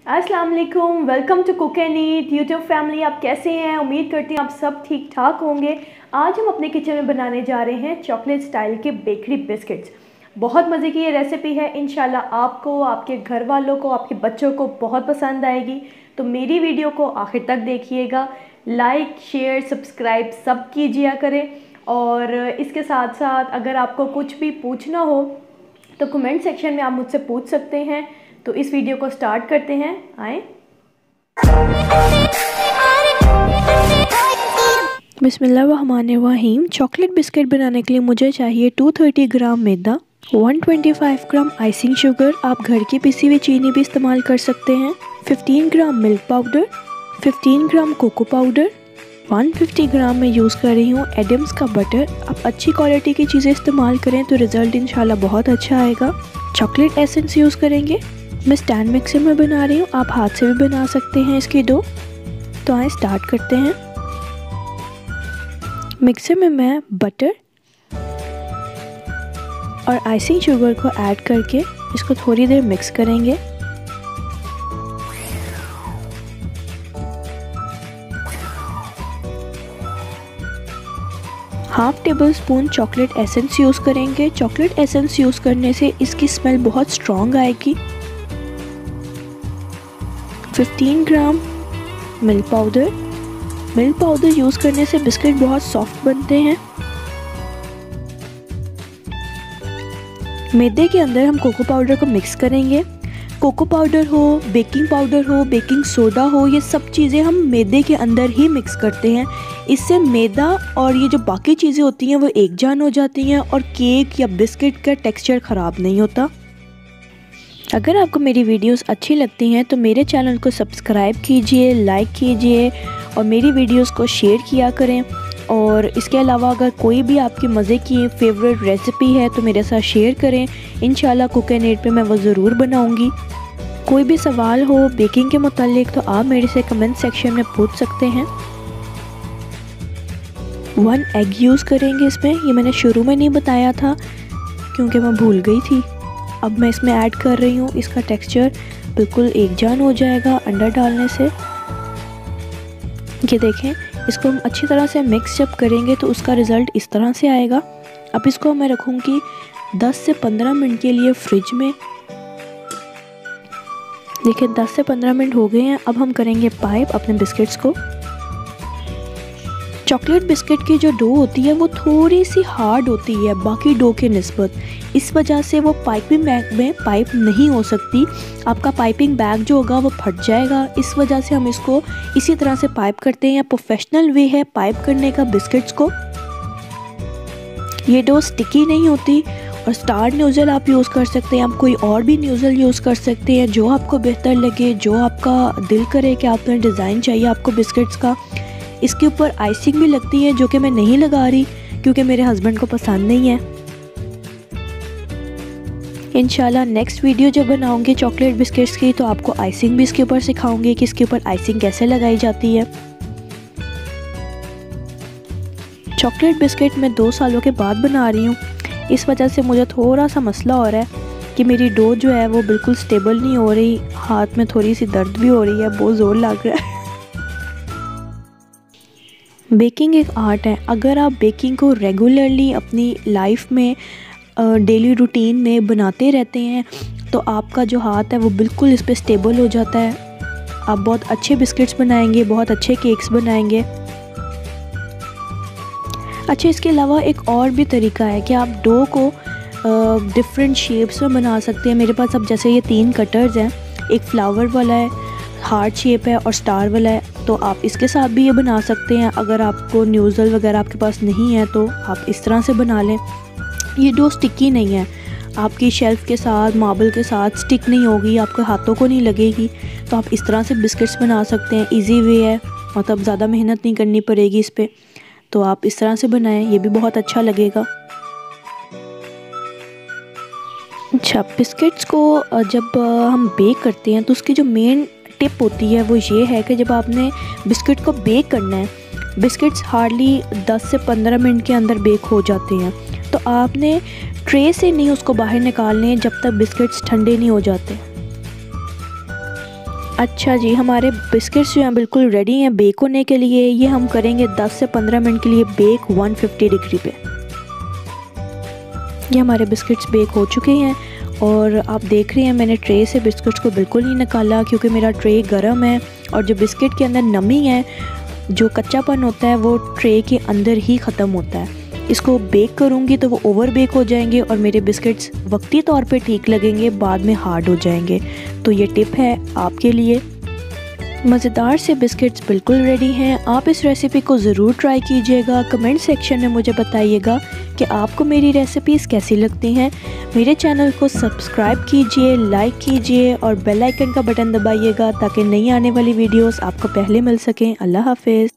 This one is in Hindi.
अस्सलाम वालेकुम, welcome to cook and eat YouTube family. आप कैसे हैं? उम्मीद करती हूँ आप सब ठीक ठाक होंगे। आज हम अपने किचन में बनाने जा रहे हैं चॉकलेट स्टाइल के बेकरी बिस्किट्स। बहुत मज़े की ये रेसिपी है। इंशाल्लाह आपको, आपके घर वालों को, आपके बच्चों को बहुत पसंद आएगी। तो मेरी वीडियो को आखिर तक देखिएगा, लाइक शेयर सब्सक्राइब सब कीजिए करें। और इसके साथ साथ अगर आपको कुछ भी पूछना हो तो कमेंट सेक्शन में आप मुझसे पूछ सकते हैं। तो इस वीडियो को स्टार्ट करते हैं, आए। बिस्मिल्लाहिर्रहमानिर्रहीम। चॉकलेट बिस्किट बनाने के लिए मुझे चाहिए 230 ग्राम मैदा, 125 ग्राम आइसिंग शुगर, आप घर की पिसी हुई चीनी भी इस्तेमाल कर सकते हैं, 15 ग्राम मिल्क पाउडर, 15 ग्राम कोको पाउडर, 150 ग्राम मैं यूज़ कर रही हूँ एडम्स का बटर। आप अच्छी क्वालिटी की चीज़ें इस्तेमाल करें तो रिज़ल्ट इंशाल्लाह बहुत अच्छा आएगा। चॉकलेट एसेंस यूज़ करेंगे। मैं स्टैंड मिक्सर में बना रही हूँ, आप हाथ से भी बना सकते हैं इसकी डो। तो आए स्टार्ट करते हैं। मिक्सर में मैं बटर और आइसिंग शुगर को ऐड करके इसको थोड़ी देर मिक्स करेंगे। Half table spoon chocolate essence use करेंगे। चॉकलेट एसेंस यूज़ करने से इसकी स्मेल बहुत स्ट्रॉन्ग आएगी। 15 ग्राम milk powder. Milk powder use करने से बिस्किट बहुत सॉफ्ट बनते हैं। मैदे के अंदर हम कोको पाउडर को मिक्स करेंगे। कोको पाउडर हो, बेकिंग पाउडर हो, बेकिंग सोडा हो, ये सब चीज़ें हम मैदे के अंदर ही मिक्स करते हैं। इससे मैदा और ये जो बाकी चीज़ें होती हैं वो एक जान हो जाती हैं और केक या बिस्किट का टेक्सचर ख़राब नहीं होता। अगर आपको मेरी वीडियोस अच्छी लगती हैं तो मेरे चैनल को सब्सक्राइब कीजिए, लाइक कीजिए और मेरी वीडियोस को शेयर किया करें। और इसके अलावा अगर कोई भी आपकी मज़े की फेवरेट रेसिपी है तो मेरे साथ शेयर करें। इंशाल्लाह कुक एंड ईट पे मैं वो ज़रूर बनाऊंगी। कोई भी सवाल हो बेकिंग के मुतालिक तो आप मेरे से कमेंट सेक्शन में पूछ सकते हैं। 1 एग यूज़ करेंगे इसमें। ये मैंने शुरू में नहीं बताया था क्योंकि मैं भूल गई थी। अब मैं इसमें ऐड कर रही हूँ। इसका टेक्सचर बिल्कुल एक जान हो जाएगा अंडा डालने से। ये देखें, इसको हम अच्छी तरह से मिक्स जब करेंगे तो उसका रिज़ल्ट इस तरह से आएगा। अब इसको मैं रखूँगी 10 से 15 मिनट के लिए फ्रिज में। देखिए 10 से 15 मिनट हो गए हैं। अब हम करेंगे पाइप अपने बिस्किट्स को। चॉकलेट बिस्किट की जो डो होती है वो थोड़ी सी हार्ड होती है बाकी डो के निस्बत। इस वजह से वो पाइपिंग बैग में पाइप नहीं हो सकती। आपका पाइपिंग बैग जो होगा वो फट जाएगा। इस वजह से हम इसको इसी तरह से पाइप करते हैं। प्रोफेशनल वे है पाइप करने का बिस्किट्स को। ये डो स्टिकी नहीं होती। और स्टार न्यूज़ल आप यूज़ कर सकते हैं, आप कोई और भी न्यूज़ल यूज़ कर सकते हैं जो आपको बेहतर लगे, जो आपका दिल करे कि आपका डिज़ाइन चाहिए आपको बिस्किट्स का। इसके ऊपर आइसिंग भी लगती है जो कि मैं नहीं लगा रही क्योंकि मेरे हस्बैंड को पसंद नहीं है। इंशाल्लाह नेक्स्ट वीडियो जब बनाऊंगी चॉकलेट बिस्किट्स की तो आपको आइसिंग भी इसके ऊपर सिखाऊंगी कि इसके ऊपर आइसिंग कैसे लगाई जाती है। चॉकलेट बिस्किट मैं 2 सालों के बाद बना रही हूँ। इस वजह से मुझे थोड़ा सा मसला हो रहा है कि मेरी डो जो है वो बिल्कुल स्टेबल नहीं हो रही। हाथ में थोड़ी सी दर्द भी हो रही है, बहुत ज़ोर लग रहा है। बेकिंग एक आर्ट है। अगर आप बेकिंग को रेगुलरली अपनी लाइफ में डेली रूटीन में बनाते रहते हैं तो आपका जो हाथ है वो बिल्कुल इस पे स्टेबल हो जाता है। आप बहुत अच्छे बिस्किट्स बनाएंगे, बहुत अच्छे केक्स बनाएंगे। अच्छा, इसके अलावा एक और भी तरीका है कि आप डो को डिफरेंट शेप्स में बना सकते हैं। मेरे पास अब जैसे ये 3 कटर्स हैं, एक फ्लावर वाला है, हार्ट शेप है और स्टार वाला है। तो आप इसके साथ भी ये बना सकते हैं। अगर आपको न्यूज़ल वगैरह आपके पास नहीं है तो आप इस तरह से बना लें। ये डो स्टिकी नहीं है, आपकी शेल्फ के साथ, मार्बल के साथ स्टिक नहीं होगी, आपके हाथों को नहीं लगेगी। तो आप इस तरह से बिस्किट्स बना सकते हैं। इजी वे है, मतलब ज़्यादा मेहनत नहीं करनी पड़ेगी इस पर। तो आप इस तरह से बनाएं, ये भी बहुत अच्छा लगेगा। अच्छा, बिस्किट्स को जब हम बेक करते हैं तो उसकी जो मेन टिप होती है वो ये है कि जब आपने बिस्किट को बेक करना है, बिस्किट्स हार्डली 10 से 15 मिनट के अंदर बेक हो जाते हैं। तो आपने ट्रे से नहीं उसको बाहर निकालने जब तक बिस्किट्स ठंडे नहीं हो जाते। अच्छा जी, हमारे बिस्किट्स जो हैं बिल्कुल रेडी हैं बेक होने के लिए। ये हम करेंगे 10 से 15 मिनट के लिए बेक 150 डिग्री पे। ये हमारे बिस्किट्स बेक हो चुके हैं और आप देख रहे हैं मैंने ट्रे से बिस्किट्स को बिल्कुल नहीं निकाला क्योंकि मेरा ट्रे गर्म है और जो बिस्किट के अंदर नमी है, जो कच्चापन होता है वो ट्रे के अंदर ही ख़त्म होता है। इसको बेक करूँगी तो वो ओवर बेक हो जाएंगे और मेरे बिस्किट्स वक्ती तौर पे ठीक लगेंगे, बाद में हार्ड हो जाएंगे। तो ये टिप है आपके लिए। मज़ेदार से बिस्किट्स बिल्कुल रेडी हैं। आप इस रेसिपी को ज़रूर ट्राई कीजिएगा। कमेंट सेक्शन में मुझे बताइएगा कि आपको मेरी रेसिपीज़ कैसी लगती हैं। मेरे चैनल को सब्सक्राइब कीजिए, लाइक कीजिए और बेल आइकन का बटन दबाइएगा ताकि नई आने वाली वीडियोस आपको पहले मिल सकें। अल्लाह हाफ़िज़।